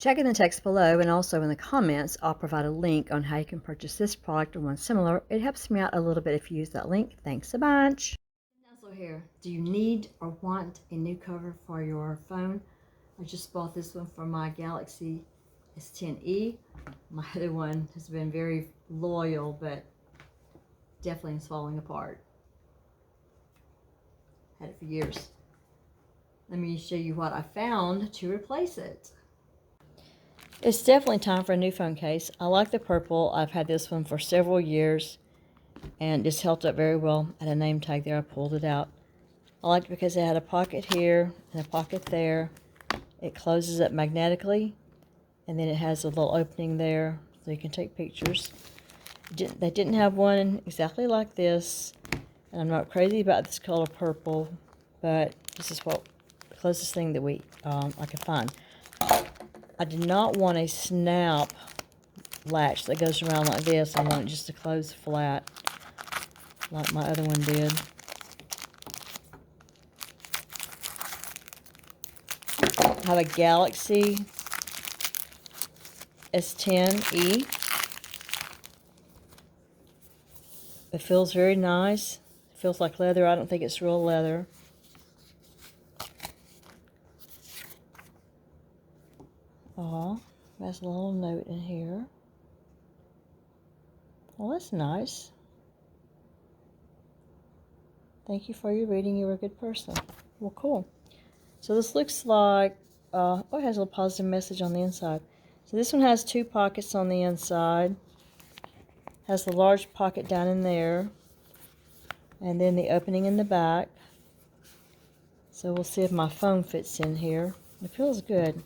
Check in the text below, and also in the comments, I'll provide a link on how you can purchase this product or one similar. It helps me out a little bit if you use that link. Thanks a bunch. Townsel here. Do you need or want a new cover for your phone? I just bought this one for my Galaxy S10e. My other one has been very loyal, but definitely is falling apart. Had it for years. Let me show you what I found to replace it. It's definitely time for a new phone case. I like the purple. I've had this one for several years and it's held up very well. I had a name tag there. I pulled it out. I liked it because it had a pocket here and a pocket there. It closes up magnetically, and then it has a little opening there so you can take pictures. They didn't have one exactly like this, and I'm not crazy about this color purple, but this is what the closest thing that I could find. I did not want a snap latch that goes around like this. I want it just to close flat like my other one did. I have a Galaxy S10e. It feels very nice. It feels like leather. I don't think it's real leather. Oh, there's a little note in here. Well, that's nice. Thank you for your reading. You're a good person. Well, cool. So this looks like, it has a little positive message on the inside. So this one has two pockets on the inside. Has the large pocket down in there. And then the opening in the back. So we'll see if my phone fits in here. It feels good.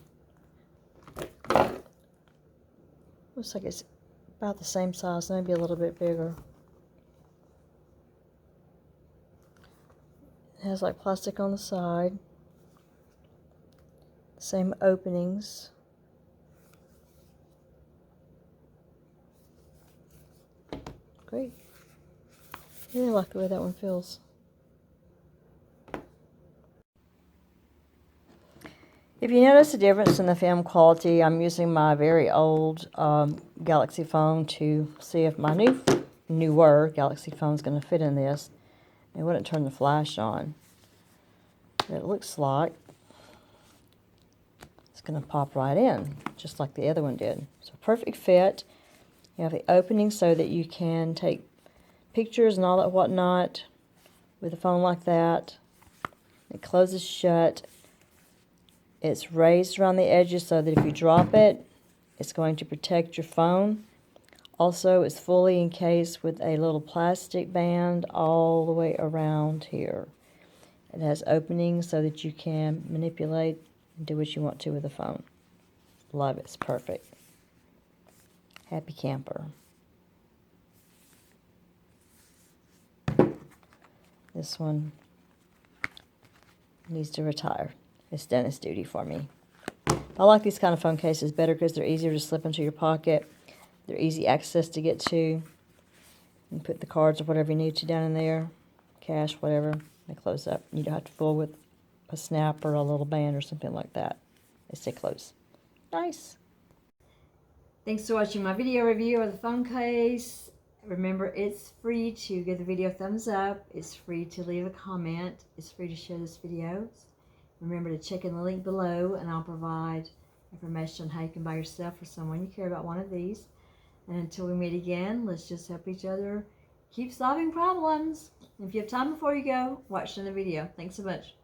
Looks like it's about the same size, maybe a little bit bigger. It has like plastic on the side. Same openings. Great. I really like the way that one feels. If you notice a difference in the film quality, I'm using my very old Galaxy phone to see if my newer Galaxy phone is going to fit in this. It wouldn't turn the flash on. It looks like it's going to pop right in, just like the other one did. So perfect fit. You have the opening so that you can take pictures and all that whatnot with a phone like that. It closes shut. It's raised around the edges so that if you drop it, it's going to protect your phone. Also, it's fully encased with a little plastic band all the way around here. It has openings so that you can manipulate and do what you want to with the phone. Love it. It's perfect. Happy camper. This one needs to retire. It's done its duty for me. I like these kind of phone cases better because they're easier to slip into your pocket. They're easy access to get to. You can put the cards or whatever you need to down in there. Cash, whatever. They close up. You don't have to fool with a snap or a little band or something like that. They stay closed. Nice. Thanks for watching my video review of the phone case. Remember, it's free to give the video a thumbs up. It's free to leave a comment. It's free to share this video. Remember to check in the link below, and I'll provide information on how you can buy yourself or someone you care about one of these. And until we meet again, let's just help each other keep solving problems. And if you have time before you go, watch another video. Thanks so much.